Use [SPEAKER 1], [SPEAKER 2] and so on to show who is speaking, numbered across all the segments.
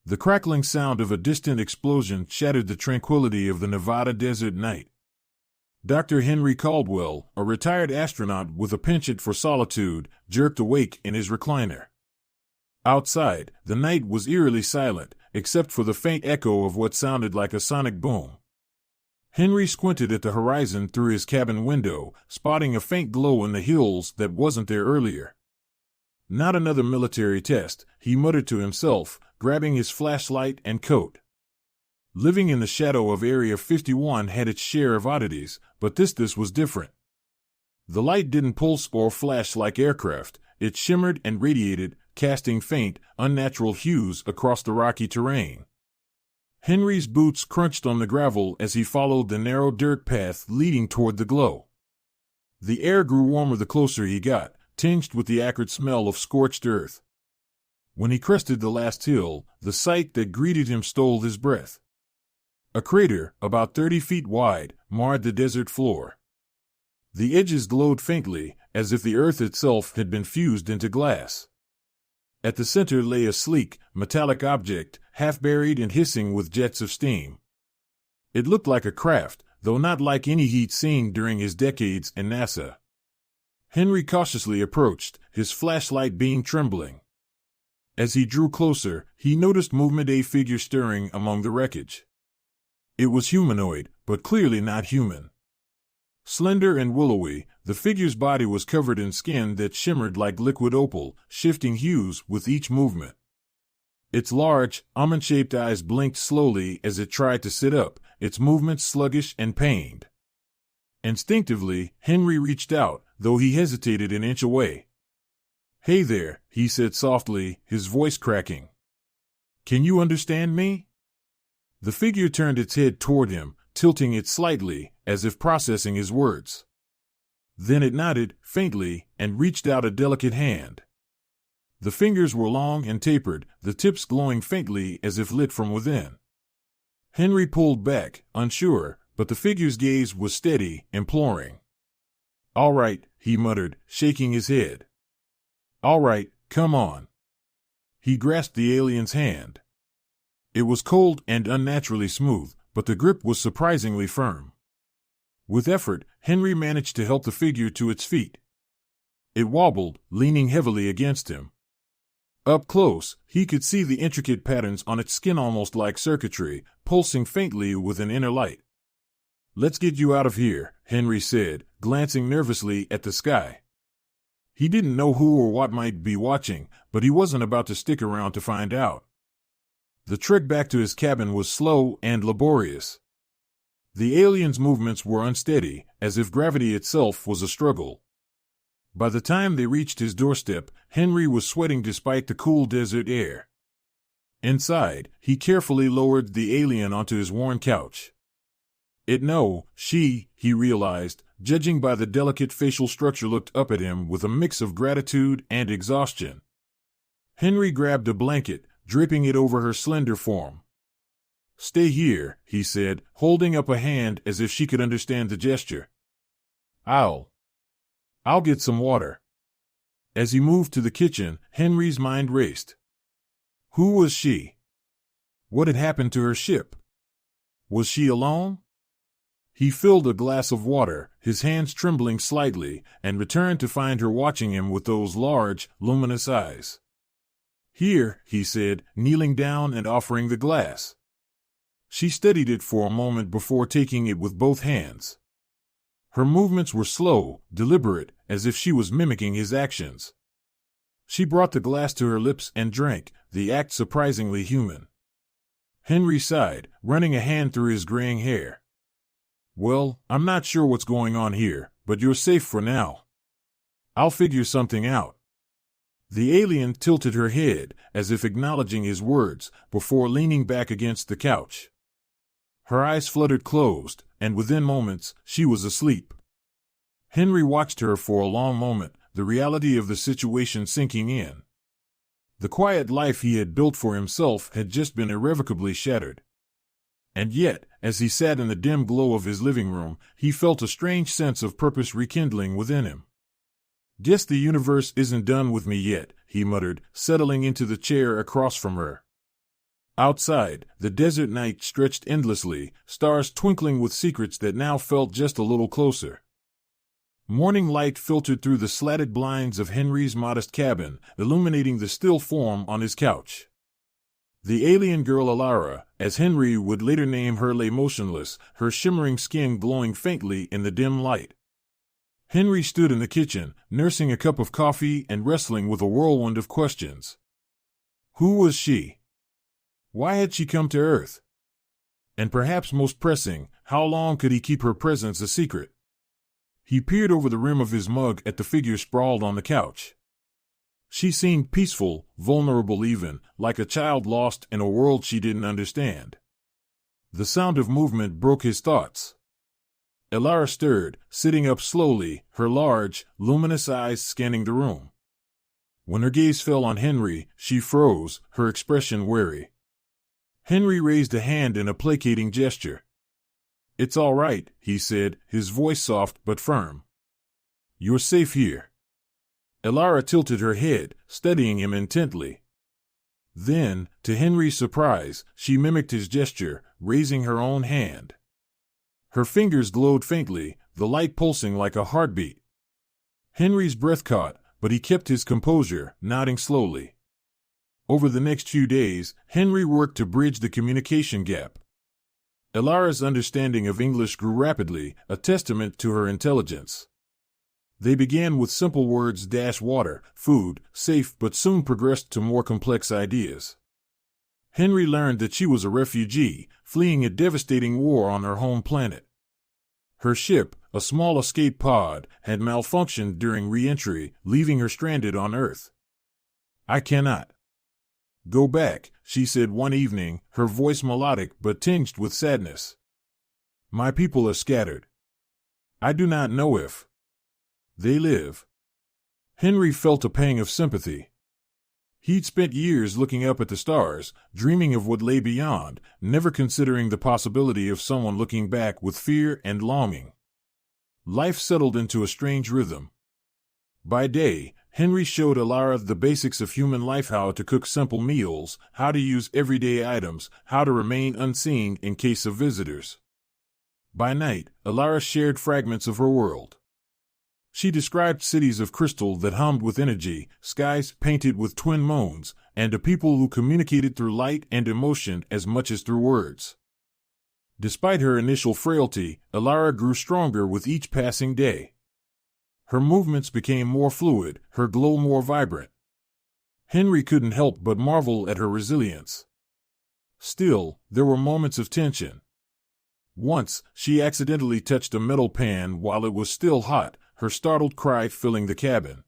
[SPEAKER 1] The crackling sound of a distant explosion shattered the tranquility of the Nevada desert night. Dr. Henry Caldwell, a retired astronaut with a penchant for solitude, jerked awake in his recliner. Outside, the night was eerily silent, except for the faint echo of what sounded like a sonic boom. Henry squinted at the horizon through his cabin window, spotting a faint glow in the hills that wasn't there earlier. Not another military test, he muttered to himself, grabbing his flashlight and coat. Living in the shadow of Area 51 had its share of oddities, but this was different. The light didn't pulse or flash like aircraft, it shimmered and radiated, casting faint, unnatural hues across the rocky terrain. Henry's boots crunched on the gravel as he followed the narrow dirt path leading toward the glow. The air grew warmer the closer he got, tinged with the acrid smell of scorched earth. When he crested the last hill, the sight that greeted him stole his breath. A crater, about 30 feet wide, marred the desert floor. The edges glowed faintly, as if the earth itself had been fused into glass. At the center lay a sleek, metallic object, half buried and hissing with jets of steam. It looked like a craft, though not like any he'd seen during his decades in NASA. Henry cautiously approached, his flashlight beam trembling. As he drew closer, he noticed movement, a figure stirring among the wreckage. It was humanoid, but clearly not human. Slender and willowy, the figure's body was covered in skin that shimmered like liquid opal, shifting hues with each movement. Its large, almond-shaped eyes blinked slowly as it tried to sit up, its movements sluggish and pained. Instinctively, Henry reached out, though he hesitated an inch away. "Hey there," he said softly, his voice cracking. "Can you understand me?" The figure turned its head toward him, tilting it slightly, as if processing his words. Then it nodded, faintly, and reached out a delicate hand. The fingers were long and tapered, the tips glowing faintly as if lit from within. Henry pulled back, unsure, but the figure's gaze was steady, imploring. "All right," he muttered, shaking his head. "All right, come on." He grasped the alien's hand. It was cold and unnaturally smooth, but the grip was surprisingly firm. With effort, Henry managed to help the figure to its feet. It wobbled, leaning heavily against him. Up close, he could see the intricate patterns on its skin, almost like circuitry, pulsing faintly with an inner light. "Let's get you out of here," Henry said, glancing nervously at the sky. He didn't know who or what might be watching, but he wasn't about to stick around to find out. The trek back to his cabin was slow and laborious. The alien's movements were unsteady, as if gravity itself was a struggle. By the time they reached his doorstep, Henry was sweating despite the cool desert air. Inside, he carefully lowered the alien onto his worn couch. He realized, judging by the delicate facial structure, looked up at him with a mix of gratitude and exhaustion. Henry grabbed a blanket, draping it over her slender form. "Stay here," he said, holding up a hand as if she could understand the gesture. I'll get some water." As he moved to the kitchen, Henry's mind raced. Who was she? What had happened to her ship? Was she alone? He filled a glass of water, his hands trembling slightly, and returned to find her watching him with those large, luminous eyes. "Here," he said, kneeling down and offering the glass. She studied it for a moment before taking it with both hands. Her movements were slow, deliberate, as if she was mimicking his actions. She brought the glass to her lips and drank, the act surprisingly human. Henry sighed, running a hand through his graying hair. "Well, I'm not sure what's going on here, but you're safe for now. I'll figure something out." The alien tilted her head, as if acknowledging his words, before leaning back against the couch. Her eyes fluttered closed, and within moments, she was asleep. Henry watched her for a long moment, the reality of the situation sinking in. The quiet life he had built for himself had just been irrevocably shattered. And yet, as he sat in the dim glow of his living room, he felt a strange sense of purpose rekindling within him. "Guess the universe isn't done with me yet," he muttered, settling into the chair across from her. Outside, the desert night stretched endlessly, stars twinkling with secrets that now felt just a little closer. Morning light filtered through the slatted blinds of Henry's modest cabin, illuminating the still form on his couch. The alien girl Alara, as Henry would later name her, lay motionless, her shimmering skin glowing faintly in the dim light. Henry stood in the kitchen, nursing a cup of coffee and wrestling with a whirlwind of questions. Who was she? Why had she come to Earth? And perhaps most pressing, how long could he keep her presence a secret? He peered over the rim of his mug at the figure sprawled on the couch. She seemed peaceful, vulnerable even, like a child lost in a world she didn't understand. The sound of movement broke his thoughts. Alara stirred, sitting up slowly, her large, luminous eyes scanning the room. When her gaze fell on Henry, she froze, her expression wary. Henry raised a hand in a placating gesture. "It's all right," he said, his voice soft but firm. "You're safe here." Alara tilted her head, studying him intently. Then, to Henry's surprise, she mimicked his gesture, raising her own hand. Her fingers glowed faintly, the light pulsing like a heartbeat. Henry's breath caught, but he kept his composure, nodding slowly. Over the next few days, Henry worked to bridge the communication gap. Alara's understanding of English grew rapidly, a testament to her intelligence. They began with simple words: water, food, safe, but soon progressed to more complex ideas. Henry learned that she was a refugee, fleeing a devastating war on her home planet. Her ship, a small escape pod, had malfunctioned during re-entry, leaving her stranded on Earth. "I cannot go back," she said one evening, her voice melodic but tinged with sadness. "My people are scattered. I do not know if they live." Henry felt a pang of sympathy. He'd spent years looking up at the stars, dreaming of what lay beyond, never considering the possibility of someone looking back with fear and longing. Life settled into a strange rhythm. By day, Henry showed Alara the basics of human life: how to cook simple meals, how to use everyday items, how to remain unseen in case of visitors. By night, Alara shared fragments of her world. She described cities of crystal that hummed with energy, skies painted with twin moons, and a people who communicated through light and emotion as much as through words. Despite her initial frailty, Alara grew stronger with each passing day. Her movements became more fluid, her glow more vibrant. Henry couldn't help but marvel at her resilience. Still, there were moments of tension. Once, she accidentally touched a metal pan while it was still hot, her startled cry filling the cabin.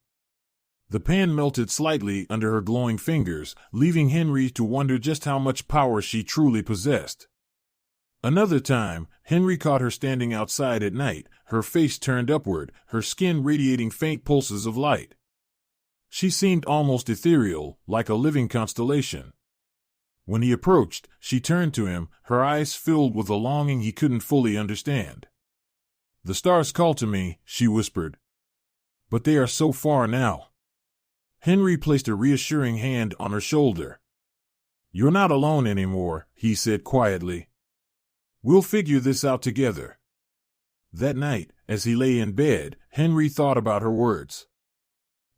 [SPEAKER 1] The pan melted slightly under her glowing fingers, leaving Henry to wonder just how much power she truly possessed. Another time, Henry caught her standing outside at night, her face turned upward, her skin radiating faint pulses of light. She seemed almost ethereal, like a living constellation. When he approached, she turned to him, her eyes filled with a longing he couldn't fully understand. "The stars call to me," she whispered. "But they are so far now." Henry placed a reassuring hand on her shoulder. "You're not alone anymore," he said quietly. "We'll figure this out together." That night, as he lay in bed, Henry thought about her words.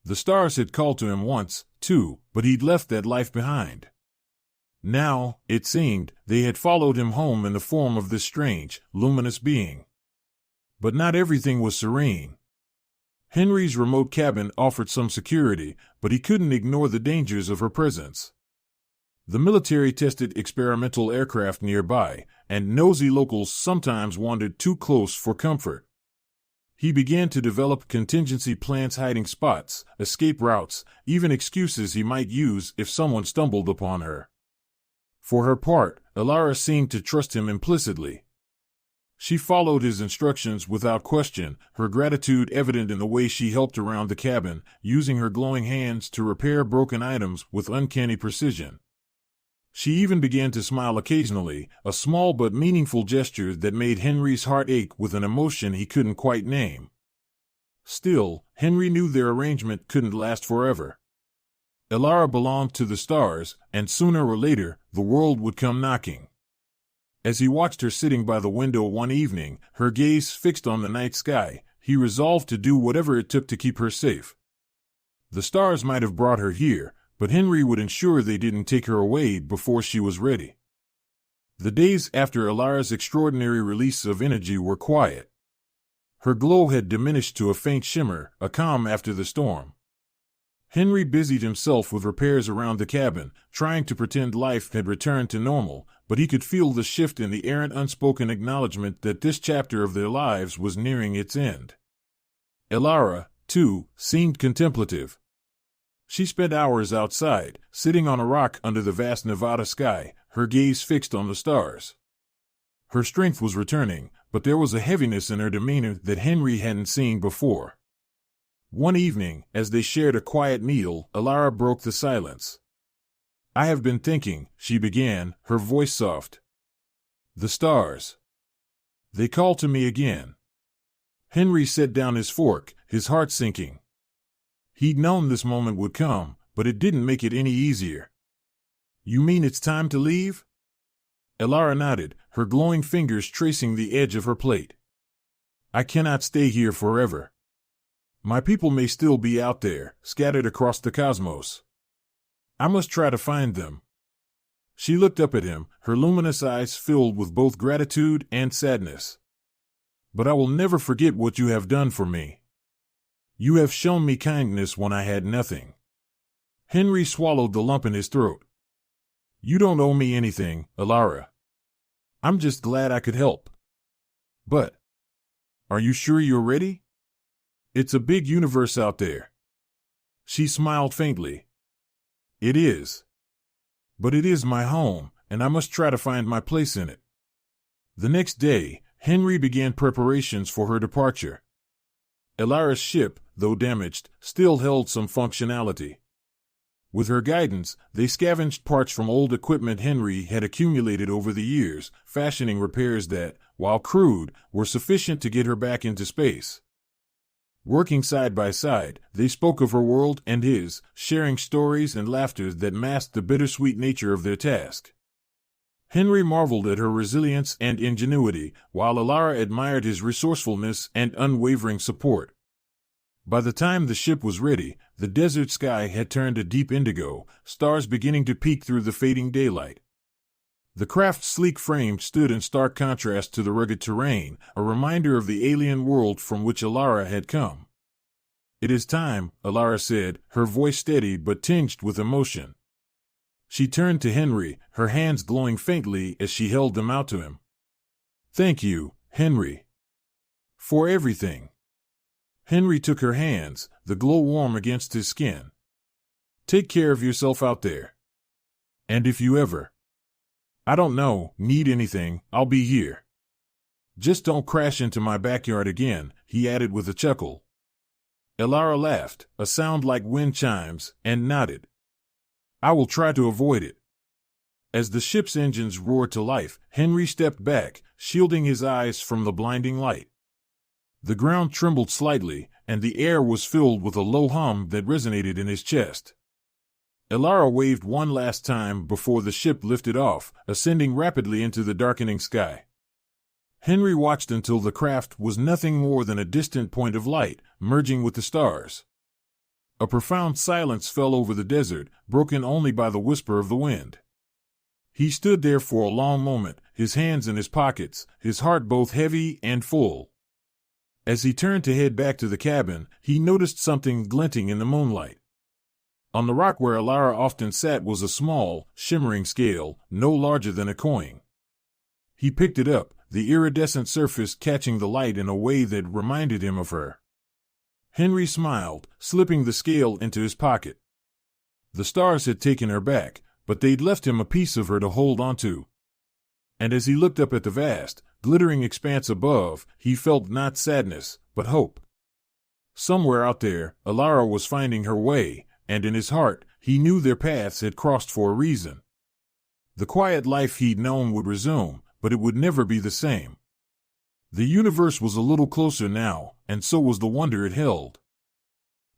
[SPEAKER 1] The stars had called to him once, too, but he'd left that life behind. Now, it seemed, they had followed him home in the form of this strange, luminous being. But not everything was serene. Henry's remote cabin offered some security, but he couldn't ignore the dangers of her presence. The military tested experimental aircraft nearby, and nosy locals sometimes wandered too close for comfort. He began to develop contingency plans, hiding spots, escape routes, even excuses he might use if someone stumbled upon her. For her part, Alara seemed to trust him implicitly. She followed his instructions without question, her gratitude evident in the way she helped around the cabin, using her glowing hands to repair broken items with uncanny precision. She even began to smile occasionally, a small but meaningful gesture that made Henry's heart ache with an emotion he couldn't quite name. Still, Henry knew their arrangement couldn't last forever. Alara belonged to the stars, and sooner or later, the world would come knocking. As he watched her sitting by the window one evening, her gaze fixed on the night sky, he resolved to do whatever it took to keep her safe. The stars might have brought her here, but Henry would ensure they didn't take her away before she was ready. The days after Alara's extraordinary release of energy were quiet. Her glow had diminished to a faint shimmer, a calm after the storm. Henry busied himself with repairs around the cabin, trying to pretend life had returned to normal, but he could feel the shift in the errant unspoken acknowledgement that this chapter of their lives was nearing its end. Alara, too, seemed contemplative. She spent hours outside, sitting on a rock under the vast Nevada sky, her gaze fixed on the stars. Her strength was returning, but there was a heaviness in her demeanor that Henry hadn't seen before. One evening, as they shared a quiet meal, Alara broke the silence. "I have been thinking," she began, her voice soft. "The stars. They call to me again." Henry set down his fork, his heart sinking. He'd known this moment would come, but it didn't make it any easier. "You mean it's time to leave?" Alara nodded, her glowing fingers tracing the edge of her plate. "I cannot stay here forever. My people may still be out there, scattered across the cosmos. I must try to find them." She looked up at him, her luminous eyes filled with both gratitude and sadness. "But I will never forget what you have done for me. You have shown me kindness when I had nothing." Henry swallowed the lump in his throat. "You don't owe me anything, Alara. I'm just glad I could help. But, are you sure you're ready? It's a big universe out there." She smiled faintly. "It is. But it is my home, and I must try to find my place in it." The next day, Henry began preparations for her departure. Alara's ship, though damaged, still held some functionality. With her guidance, they scavenged parts from old equipment Henry had accumulated over the years, fashioning repairs that, while crude, were sufficient to get her back into space. Working side by side, they spoke of her world and his, sharing stories and laughter that masked the bittersweet nature of their task. Henry marveled at her resilience and ingenuity, while Alara admired his resourcefulness and unwavering support. By the time the ship was ready, the desert sky had turned a deep indigo, stars beginning to peek through the fading daylight. The craft's sleek frame stood in stark contrast to the rugged terrain, a reminder of the alien world from which Alara had come. "It is time," Alara said, her voice steady but tinged with emotion. She turned to Henry, her hands glowing faintly as she held them out to him. "Thank you, Henry. For everything." Henry took her hands, the glow warm against his skin. "Take care of yourself out there. And if you ever, I don't know, need anything, I'll be here. Just don't crash into my backyard again," he added with a chuckle. Alara laughed, a sound like wind chimes, and nodded. "I will try to avoid it." As the ship's engines roared to life, Henry stepped back, shielding his eyes from the blinding light. The ground trembled slightly, and the air was filled with a low hum that resonated in his chest. Alara waved one last time before the ship lifted off, ascending rapidly into the darkening sky. Henry watched until the craft was nothing more than a distant point of light, merging with the stars. A profound silence fell over the desert, broken only by the whisper of the wind. He stood there for a long moment, his hands in his pockets, his heart both heavy and full. As he turned to head back to the cabin, he noticed something glinting in the moonlight. On the rock where Alara often sat was a small, shimmering scale, no larger than a coin. He picked it up, the iridescent surface catching the light in a way that reminded him of her. Henry smiled, slipping the scale into his pocket. The stars had taken her back, but they'd left him a piece of her to hold onto. And as he looked up at the vast, glittering expanse above, he felt not sadness, but hope. Somewhere out there, Alara was finding her way, and in his heart, he knew their paths had crossed for a reason. The quiet life he'd known would resume, but it would never be the same. The universe was a little closer now, and so was the wonder it held.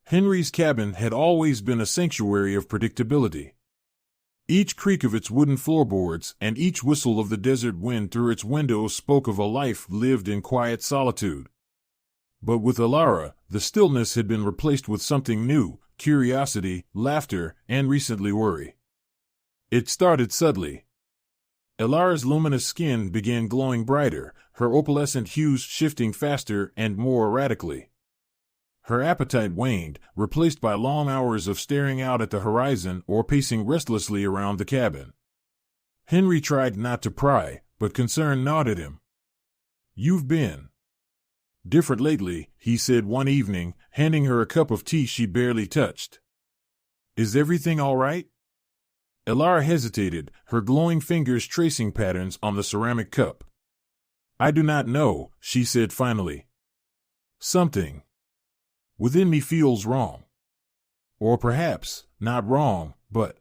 [SPEAKER 1] Henry's cabin had always been a sanctuary of predictability. Each creak of its wooden floorboards and each whistle of the desert wind through its windows spoke of a life lived in quiet solitude. But with Alara, the stillness had been replaced with something new: curiosity, laughter, and recently worry. It started subtly. Alara's luminous skin began glowing brighter, her opalescent hues shifting faster and more erratically. Her appetite waned, replaced by long hours of staring out at the horizon or pacing restlessly around the cabin. Henry tried not to pry, but concern gnawed at him. "You've been different lately," he said one evening, handing her a cup of tea she barely touched. "Is everything all right?" Alara hesitated, her glowing fingers tracing patterns on the ceramic cup. "I do not know," she said finally. "Something within me feels wrong. Or perhaps, not wrong, but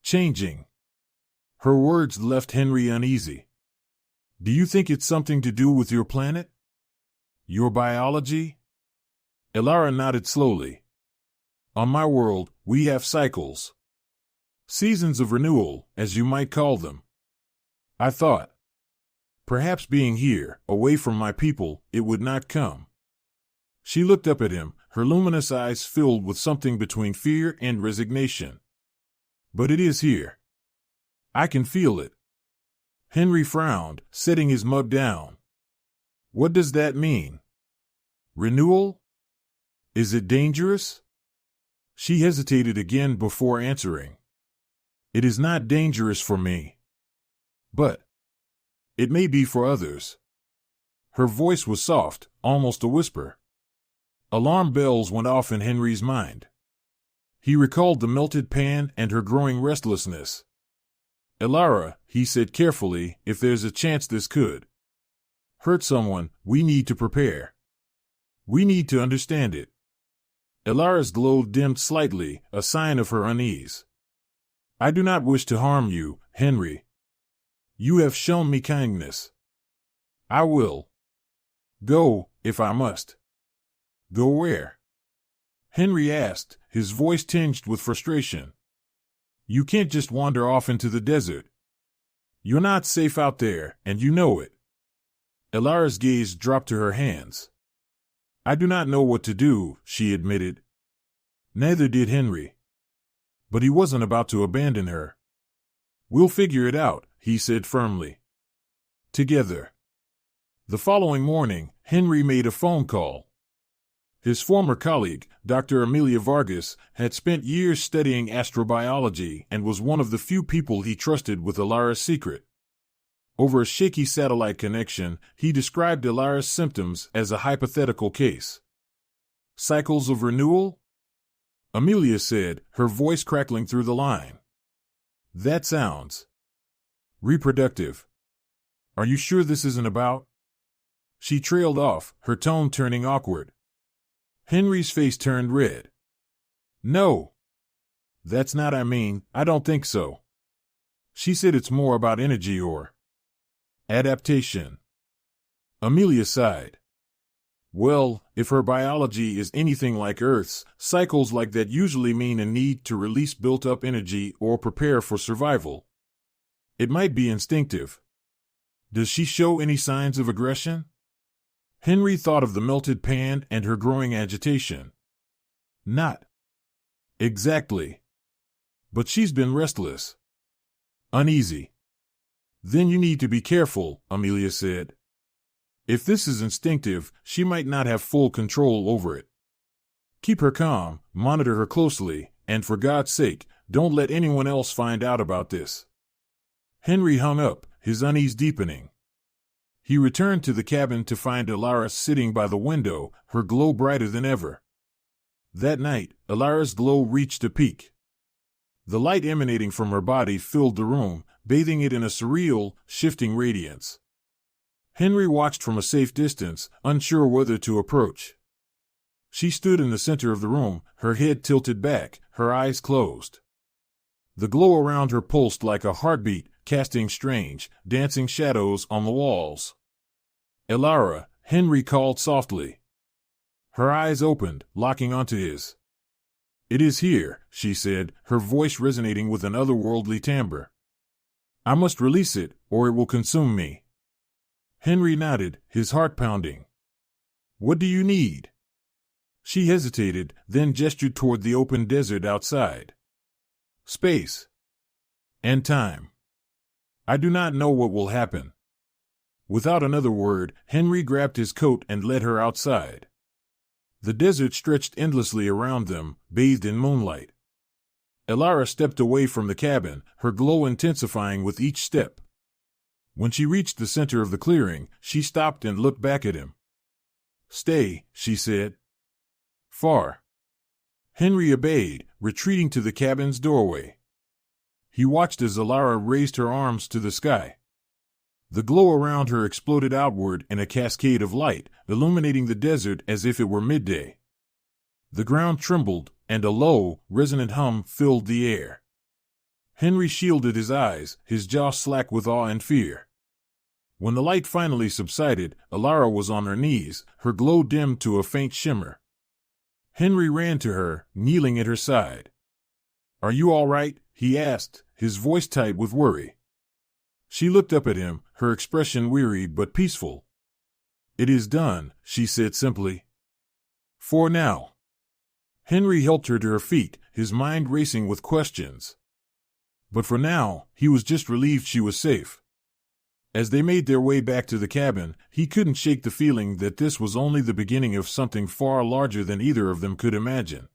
[SPEAKER 1] changing." Her words left Henry uneasy. "Do you think it's something to do with your planet? Your biology?" Alara nodded slowly. "On my world, we have cycles. Seasons of renewal, as you might call them. I thought, perhaps being here, away from my people, it would not come." She looked up at him, her luminous eyes filled with something between fear and resignation. "But it is here. I can feel it." Henry frowned, setting his mug down. "What does that mean? Renewal? Is it dangerous?" She hesitated again before answering. "It is not dangerous for me. But it may be for others." Her voice was soft, almost a whisper. Alarm bells went off in Henry's mind. He recalled the melted pan and her growing restlessness. "Alara," he said carefully, "if there's a chance this could hurt someone, we need to prepare. We need to understand it." Alara's glow dimmed slightly, a sign of her unease. "I do not wish to harm you, Henry. You have shown me kindness. I will go, if I must." "Go where?" Henry asked, his voice tinged with frustration. "You can't just wander off into the desert. You're not safe out there, and you know it." Alara's gaze dropped to her hands. "I do not know what to do," she admitted. Neither did Henry. But he wasn't about to abandon her. "We'll figure it out," he said firmly. Together. The following morning, Henry made a phone call. His former colleague, Dr. Amelia Vargas, had spent years studying astrobiology and was one of the few people he trusted with Alara's secret. Over a shaky satellite connection, he described Alara's symptoms as a hypothetical case. "Cycles of renewal?" Amelia said, her voice crackling through the line. "That sounds reproductive. Are you sure this isn't about?" She trailed off, her tone turning awkward. Henry's face turned red. "No. That's not I mean, I don't think so." She said it's more about energy or adaptation. Amelia sighed. "Well, if her biology is anything like Earth's, cycles like that usually mean a need to release built-up energy or prepare for survival. It might be instinctive. Does she show any signs of aggression?" Henry thought of the melted pan and her growing agitation. "Not exactly. But she's been restless. Uneasy." "Then you need to be careful," Amelia said. "If this is instinctive, she might not have full control over it. Keep her calm, monitor her closely, and for God's sake, don't let anyone else find out about this." Henry hung up, his unease deepening. He returned to the cabin to find Alara sitting by the window, her glow brighter than ever. That night, Alara's glow reached a peak. The light emanating from her body filled the room, bathing it in a surreal, shifting radiance. Henry watched from a safe distance, unsure whether to approach. She stood in the center of the room, her head tilted back, her eyes closed. The glow around her pulsed like a heartbeat, casting strange, dancing shadows on the walls. "Alara," Henry called softly. Her eyes opened, locking onto his. It is here, she said, her voice resonating with an otherworldly timbre. I must release it, or it will consume me. Henry nodded, his heart pounding. What do you need? She hesitated, then gestured toward the open desert outside. Space. And time. I do not know what will happen. Without another word, Henry grabbed his coat and led her outside. The desert stretched endlessly around them, bathed in moonlight. Elara stepped away from the cabin, her glow intensifying with each step. When she reached the center of the clearing, she stopped and looked back at him. Stay, she said. Far. Henry obeyed, retreating to the cabin's doorway. He watched as Elara raised her arms to the sky. The glow around her exploded outward in a cascade of light, illuminating the desert as if it were midday. The ground trembled, and a low, resonant hum filled the air. Henry shielded his eyes, his jaw slack with awe and fear. When the light finally subsided, Elara was on her knees, her glow dimmed to a faint shimmer. Henry ran to her, kneeling at her side. Are you all right? He asked, his voice tight with worry. She looked up at him, her expression weary but peaceful. It is done, she said simply. For now. Henry helped her to her feet, his mind racing with questions. But for now, he was just relieved she was safe. As they made their way back to the cabin, he couldn't shake the feeling that this was only the beginning of something far larger than either of them could imagine.